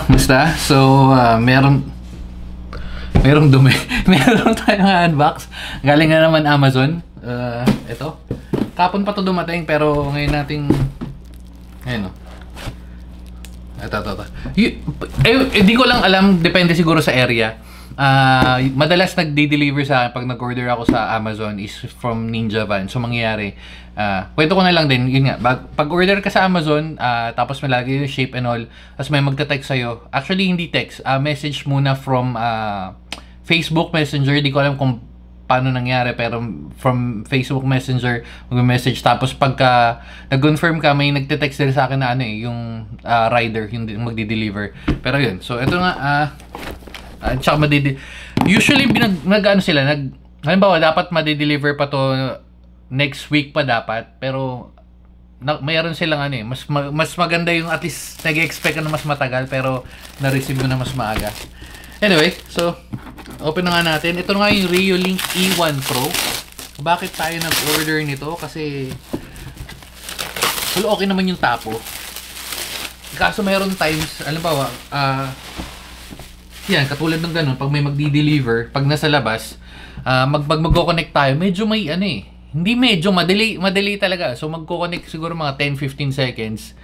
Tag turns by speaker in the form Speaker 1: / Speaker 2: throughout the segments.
Speaker 1: Basta. So, merong dumi. Meron tayong unbox. Galing na naman Amazon. Ito. Kapon pa to dumating, pero ngayon nating, ayun o. Ito. Di ko lang alam, depende siguro sa area. Madalas nagde-deliver sa akin pag nag-order ako sa Amazon is from Ninja Van. So mangyayari, kwento ko na lang din, yun nga, pag order ka sa Amazon, tapos malagay yung shape and all, tapos may magta-text sa'yo. Actually, hindi text, message muna from Facebook Messenger. Di ko alam kung paano nangyari, pero from Facebook Messenger mag-message, tapos pagka nag-confirm ka, may nagte-text din sa akin na yung rider, yung magdi-deliver. Pero yun, so ito nga, tsaka usually halimbawa dapat madi-deliver pa to next week pa dapat, pero mayroon silang mas maganda yung at least nag-expect ka na mas matagal pero na-receive mo na mas maaga. Anyway, so open na nga natin. Ito nga yung Reolink E1 Pro. Bakit tayo nag-order nito? Kasi okay naman yung tapo, kaso mayroon times, halimbawa yan, katulad ng ganun, pag may magdi-deliver, pag nasa labas, magko-connect tayo, medyo may hindi medyo, madali talaga. So magko-connect siguro mga 10-15 seconds.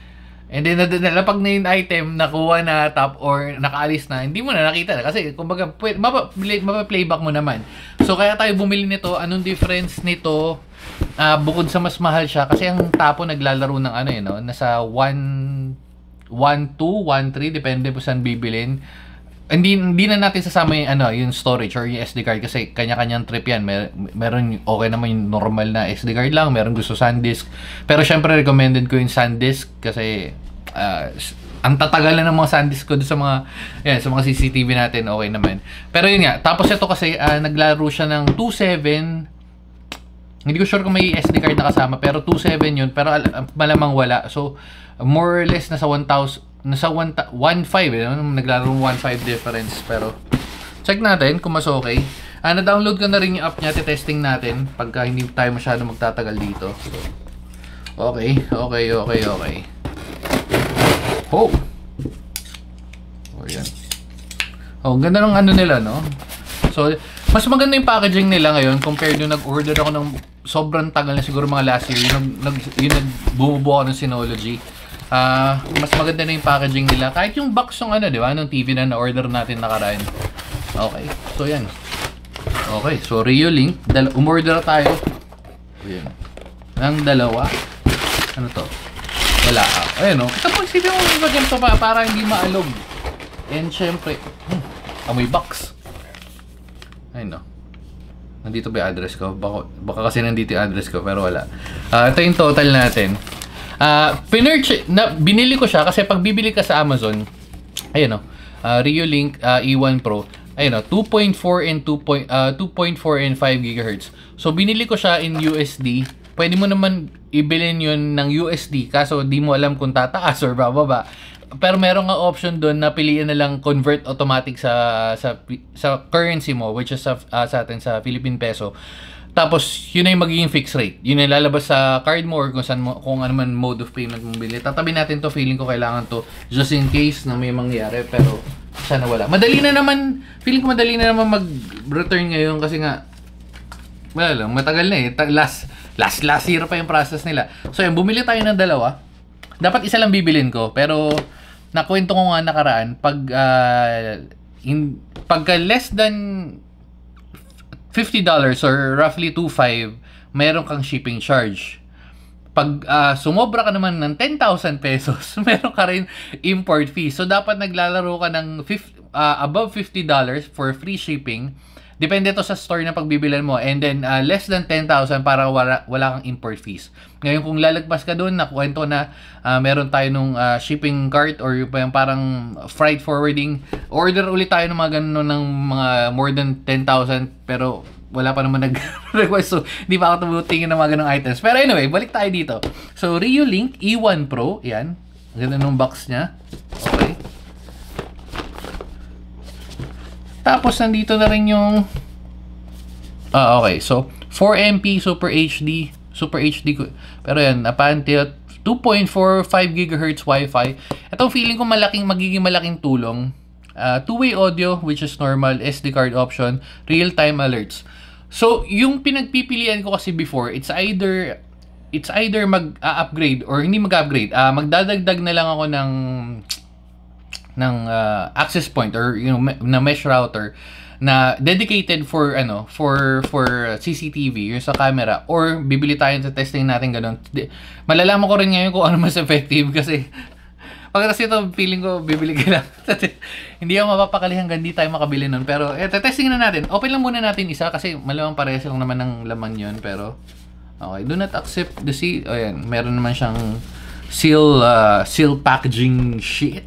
Speaker 1: And then pag na yung item, nakuha na top or nakaalis na, hindi mo na nakita. Kasi kumbaga, mapa-playback mo naman. So kaya tayo bumili nito. Anong difference nito? Bukod sa mas mahal siya, kasi ang tapo naglalaro ng nasa 1.2, 1.3, depende po saan bibilin. Hindi na natin sasama yung storage or yung SD card kasi kanya-kanyang trip yan. Meron okay naman yung normal na SD card lang, meron gusto SanDisk. Pero syempre recommended ko yung SanDisk kasi ang tatagal na ng mga SanDisk ko sa mga CCTV natin, okay naman. Pero yun nga, tapos ito kasi naglaro siya ng 2.7. Hindi ko sure kung may SD card na kasama, pero 2.7 yun, pero malamang wala. So more or less nasa 1.5 naglaro ng 1.5 difference. Pero check natin kung mas okay. Na-download ko na rin yung app niya, testing natin pagka hindi tayo masyado magtatagal dito. So, okay. Oh, yan. Ganda ng nila, no? So mas maganda yung packaging nila ngayon compared nung nag-order ako ng sobrang tagal na, siguro mga last year, yung bumubuo ako ng Synology. Mas maganda na yung packaging nila. Kahit yung box yung di ba? Nung TV na na-order natin nakaraan. Okay. So, yan. Okay. So, Reolink. Umorder tayo. Ayan. Ang dalawa. Ano to? Wala. Ayan o. Kita mo, isipin mo ba ganito para hindi maalog. And, syempre, amoy box. Ayun o. Nandito ba yung address ko? Baka kasi nandito yung address ko, pero wala. Ito yung total natin. Binili ko siya kasi pag bibili ka sa Amazon, ayun Reolink E1 Pro, ayun 2.4 and 2.4 and 5 GHz. So binili ko siya in USD. Pwede mo naman ibilin yun ng USD, kaso di mo alam kung tataas or bababa. Pero meron nga option doon na piliin na lang convert automatic sa currency mo, which is sa atin sa Philippine peso. Tapos, yun na yung magiging fixed rate. Yun na lalabas sa card mo or kung ano man mode of payment mong bili. Tatabi natin to. Feeling ko kailangan to just in case na may mangyari. Pero, sana wala. Feeling ko madali na naman mag-return ngayon kasi nga, wala lang, matagal na last year pa yung process nila. So, yun, bumili tayo ng dalawa. Dapat isa lang bibilin ko. Pero, nakwento ko nga nakaraan, pagka less than $50 or roughly 2.5, mayroon kang shipping charge. Pag sumobra ka naman ng 10,000 pesos, meron ka rin import fee. So dapat naglalaro ka ng above $50 for free shipping. Depende to sa store na pagbibilan mo. And then less than 10,000 para wala kang import fees. Ngayon kung lalagpas ka doon, nakuwento na meron tayo nung shipping cart or yung parang freight forwarding. Order ulit tayo ng mga ganun ng mga more than 10,000 pero wala pa naman nag-request. So hindi pa ako tumutingin ng mga ganung items. Pero anyway, balik tayo dito. So Reolink E1 Pro, yan. Ganda nung box niya. Okay. Tapos, nandito na rin yung okay. So, 4MP Super HD. Pero yan, up until 2.45 GHz Wi-Fi. Itong feeling ko magiging malaking tulong. Two-way audio, which is normal, SD card option, real-time alerts. So, yung pinagpipilian ko kasi before, it's either mag-upgrade or hindi mag-upgrade. Magdadagdag na lang ako ng access point or na mesh router na dedicated for CCTV, yung sa camera, or bibili tayo sa testing natin ganun. Malalaman ko rin ngayon kung ano mas effective kasi pagkatapos ito, feeling ko, bibili ka lang. Hindi ako mapapakali hanggang di tayo makabili nun. Pero, testing na natin. Open lang muna natin isa kasi malamang parehas lang naman ng laman yun. Pero, okay. Do not accept the seal. O yan, meron naman siyang seal packaging shit.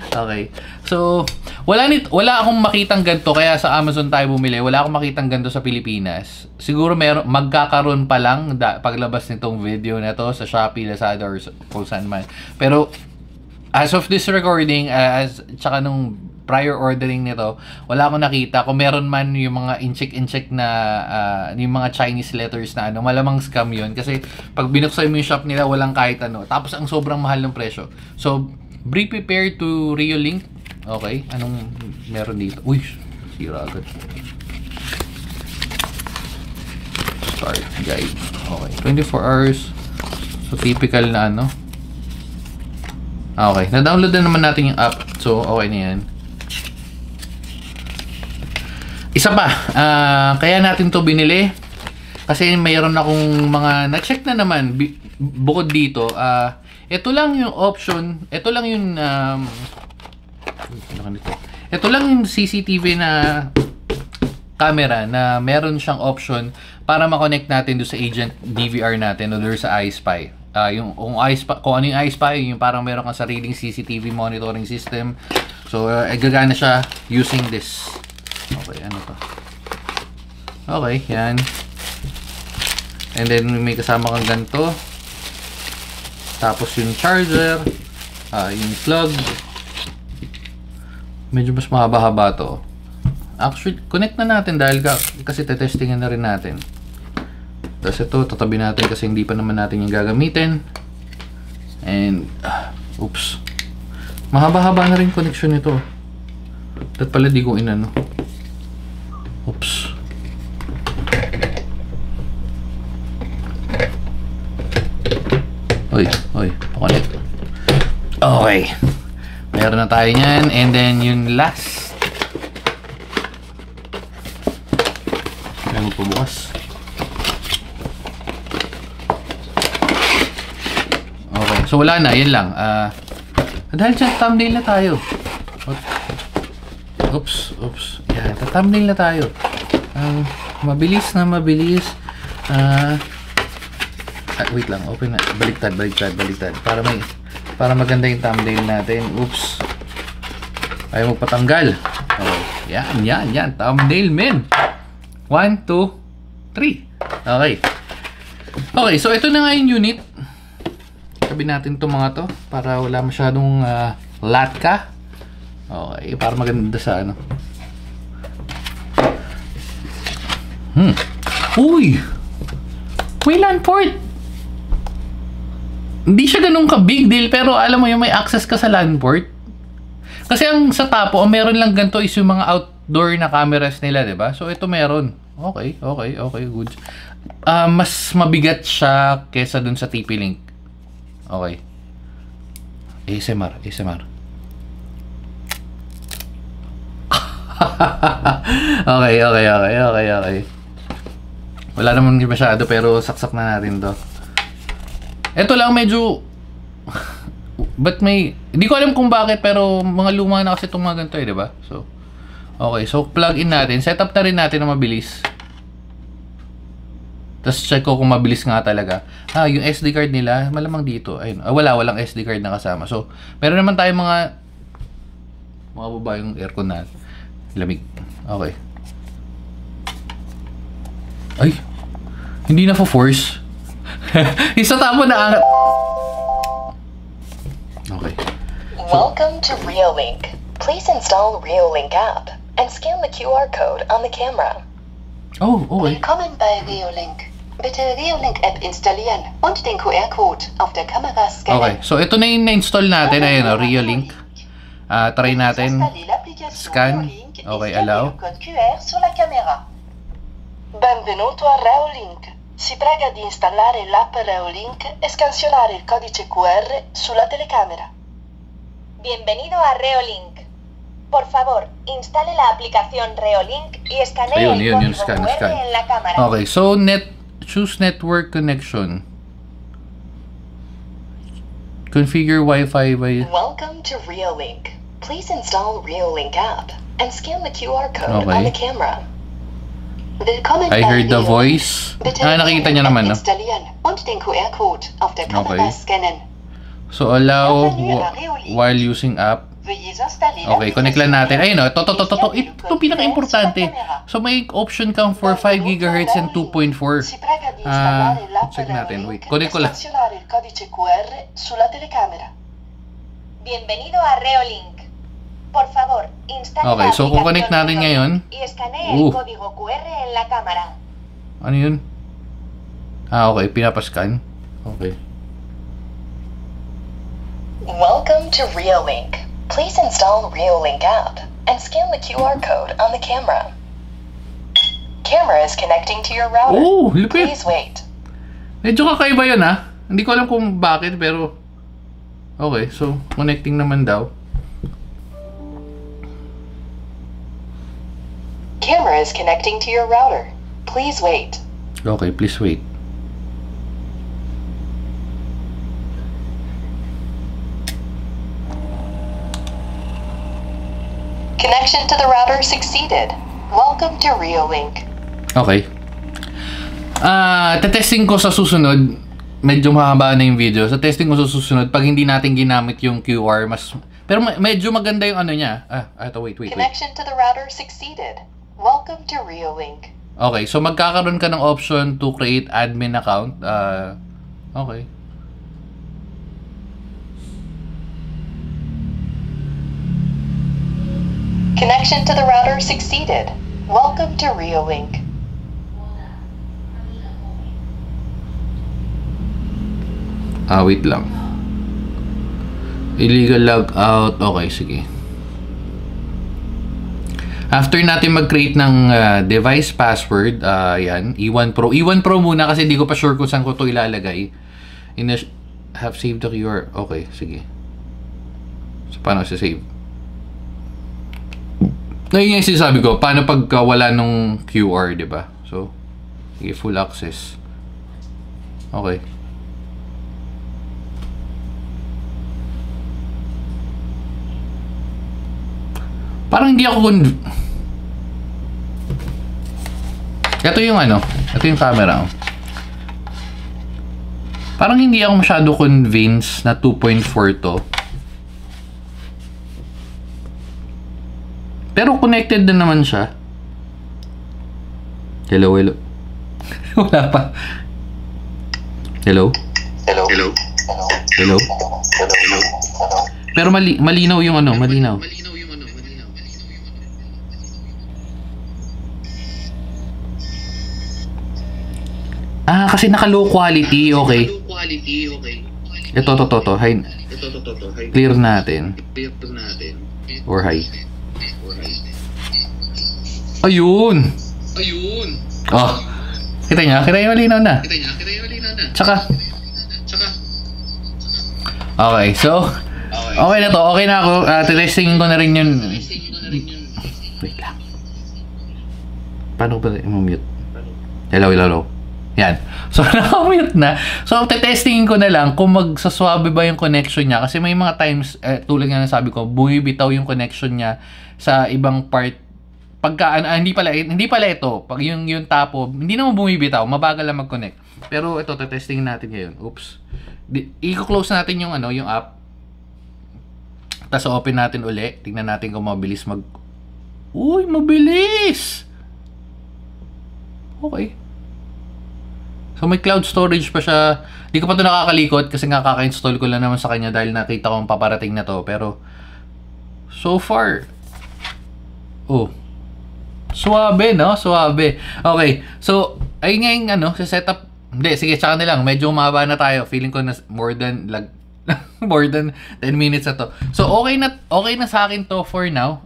Speaker 1: Okay. So, wala akong makitang ganito. Kaya sa Amazon tayo bumili. Wala akong makitang ganito sa Pilipinas. Siguro magkakaroon pa lang paglabas nitong video na to sa Shopee, Lazada, or kung saan man. Pero, as of this recording, tsaka nung prior ordering nito, wala akong nakita. Kung meron man yung mga incheck na yung mga Chinese letters na malamang scam yun. Kasi pag binuksan mo yung shop nila, walang kahit ano. Tapos ang sobrang mahal ng presyo. So, be prepared to Reolink. Okay, anong meron dito? Uy, sira agad. Start guide. Okay, 24 hours. So, typical na ano. Okay, na-download na naman natin yung app. So, okay na yan. Isa pa, kaya natin to binili kasi mayroon akong mga na-check na naman bukod dito. Ito lang yung option, ito lang yung CCTV na camera na meron siyang option para ma-connect natin do sa agent DVR natin o do sa iSpy. Kung ano yung iSpy, yung parang meron kang sariling CCTV monitoring system. So, gagana siya using this. Okay, ano to? Okay, yan. And then, may kasama kang ganito. Tapos yung charger. Yung plug. Medyo mas mahaba-haba to. Actually, connect na natin dahil kasi tetestingin na rin natin. Tapos ito, tatabi natin kasi hindi pa naman natin yung gagamitin. And, oops. Mahaba-haba na rin connection nito. Dapat pala di ko inano. Oops. Oy, pakonek. Okay. Meron na tayo niyan. And then, yung last. Kaya magpabukas. Okay. So, wala na. Yan lang. Dahil dyan, thumbnail na tayo. Oops. Yan, thumbnail na tayo. Mabilis. Wait lang, open na. Baliktad. Para maganda yung thumbnail natin. Oops. Ayaw magpatanggal. Oh, yan. Thumbnail, men. 1, 2, 3. Okay. Okay, so ito na nga yung unit. Tabi natin itong mga to para wala masyadong latka. Okay, para maganda sa ano. Uy! May LAN port! Hindi siya ganun ka big deal, pero alam mo yung may access ka sa LAN port. Kasi ang sa Tapo, ang meron lang ganito is yung mga outdoor na cameras nila, diba? So ito meron. Okay, good. Mas mabigat siya kesa dun sa TP-Link. Okay. ASMR. Okay. Wala naman masyado pero saksak na natin to. Ito lang medyo but hindi ko alam kung bakit pero mga luma na kasi itong mga ganito diba? So, okay. So, plug in natin. Setup na rin natin na mabilis. Tapos check ko kung mabilis nga talaga. Yung SD card nila, malamang dito. Ayun. Walang SD card na kasama. So, meron naman tayong mga baba yung aircon na lamig. Okay. Ay, hindi na force. Isa tapo na angat. Okay.
Speaker 2: Welcome to Reolink. Please install Reolink app and scan the QR code on the camera.
Speaker 1: Oh, okay.
Speaker 3: Willkommen bei Reolink.
Speaker 2: Bitte Reolink App installieren und den QR-Code auf der Kamera scannen.
Speaker 1: Okay, so ito na yung na-install natin. Ayan o, Reolink. Try natin. Scan. Okay, allow.
Speaker 2: Benvenuto a Reolink. Si prega di installare l'app Reolink e scansionare il codice QR sulla telecamera. Bienvenido a Reolink. Por favor, instale la aplicación Reolink y escanee
Speaker 1: Ayun,
Speaker 2: el
Speaker 1: yun,
Speaker 2: código
Speaker 1: scan,
Speaker 2: QR
Speaker 1: scan.
Speaker 2: en la cámara.
Speaker 1: Okay, so choose network connection. Configure Wi-Fi by...
Speaker 2: Welcome to Reolink. Please install Reolink app and scan the QR code
Speaker 1: Okay.
Speaker 2: on the camera. Willkommen
Speaker 1: I
Speaker 2: bei
Speaker 1: heard the
Speaker 2: Reolink.
Speaker 1: voice.
Speaker 2: Bitte
Speaker 1: Nakikita niya naman, no?
Speaker 2: installieren und den QR-Code auf der Kamera
Speaker 1: Okay.
Speaker 2: scannen.
Speaker 1: So, allow while using app.
Speaker 2: Veuillez installer
Speaker 1: Okay, connect lang natin. Ayun o, ito pinaka-importante. So, may option kang for 5 GHz and 2.4.
Speaker 2: Si prega di installare l'app
Speaker 1: check natin.
Speaker 2: Reolink
Speaker 1: Wait, connect ko
Speaker 2: e
Speaker 1: lang.
Speaker 2: scansionare il codice QR sulla telecamera. Bienvenido a Reolink. Por favor, installe
Speaker 1: Okay, so kung connect natin ngayon.
Speaker 2: y escanee el código QR en la cámara.
Speaker 1: Ano yun? Okay, pinapascan. Okay.
Speaker 2: Welcome to Reolink. Please install Reolink app and scan the QR code on the camera. Camera is connecting to your router.
Speaker 1: Oh, lupit!
Speaker 2: Please wait.
Speaker 1: Medyo kakaiba yun ha. Hindi ko alam kung bakit pero... Okay, so connecting naman daw.
Speaker 2: Camera is connecting to your router. Please wait.
Speaker 1: Okay, please wait.
Speaker 2: Connection to the router succeeded. Welcome to Reolink.
Speaker 1: Okay. Tetesting ko sa susunod. Medyo mahaba na yung video. Sa testing ko sa susunod, pag hindi natin ginamit yung QR, mas... Pero medyo maganda yung ano niya. Ito, wait.
Speaker 2: Connection to the router succeeded. Welcome to Reolink.
Speaker 1: Okay, so magkakaroon ka ng option to create admin account. Okay.
Speaker 2: Connection to the router succeeded. Welcome to Reolink.
Speaker 1: Wait lang. Illegal logout. Okay, sige. After natin mag-create ng device password, yan, E1 Pro. E1 Pro muna kasi di ko pa sure kung saan ko ito ilalagay. Have saved the QR. Okay, sige. So, paano save? Na yun yung sinasabi ko, paano pagka wala nung QR, di ba? So, sige, full access. Okay. Parang hindi ako ito yung ano, ito yung camera. Parang hindi ako masyado convinced na 2.4 to. Pero connected na naman siya. Hello. Wala pa. Hello. Pero malinaw yung ano, malinaw. Kasi naka low quality, okay. Ito. High. Clear natin. Or high. Ayun. Oh. Kita niya malinaw na. Tsaka. Okay, so okay na to. Okay na ako. Testingin ko na rin yun. Wait lang. Paano ba i-mute? Hello. Yan. So, naka-mute na. So, testingin ko na lang kung magsaswabe ba yung connection niya. Kasi may mga times, tulad nga sabi ko, bumibitaw yung connection niya sa ibang part. Pagka, hindi pala ito. Pag yung tapo, hindi naman bumibitaw. Mabagal lang mag-connect. Pero ito, testingin natin ngayon. Oops. I-close natin yung, yung app. Tapos, open natin uli. Tingnan natin kung mabilis Uy, mabilis! Okay. So may cloud storage pa siya. Di ko pa ito nakakalikot kasi nga kaka-install ko lang naman sa kanya dahil nakita kong paparating na to. Pero so far, suwabe, no? Suwabe. Okay. So ay ngayon sa setup Hindi, sige, tsaka na lang. Medyo umaba na tayo. Feeling ko na more than more than 10 minutes na to. So, okay na sa akin to for now.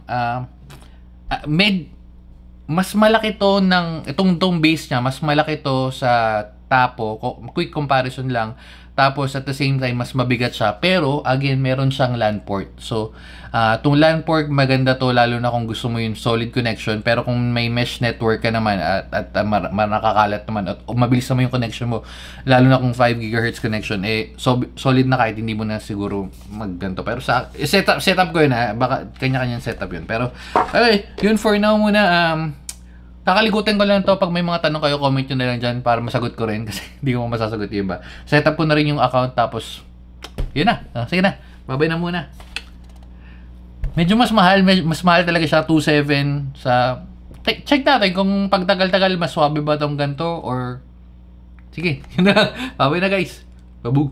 Speaker 1: Mas malaki to itong base niya, mas malaki to sa Tapo. Quick comparison lang. Tapos, at the same time, mas mabigat siya. Pero, again, meron siyang LAN port. So, itong LAN port, maganda to, lalo na kung gusto mo yung solid connection. Pero kung may mesh network ka naman, at nakakalat naman, at mabilis naman yung connection mo, lalo na kung 5 GHz connection, so, solid na kahit hindi mo na siguro magganto. Pero setup ko yun, baka kanya-kanyang setup yun. Pero, okay, yun for now muna. Kakalikutin ko lang to. Pag may mga tanong kayo, comment nyo na lang dyan para masagot ko rin kasi hindi ko masasagot yun ba. Setup ko na rin yung account tapos yun na. Sige na. Babay na muna. Medyo mas mahal talaga siya. 2.7 sa... Check natin kung pagtagal-tagal mas swabe ba tong ganito or... Sige. Yun na. Babay na guys. Babu.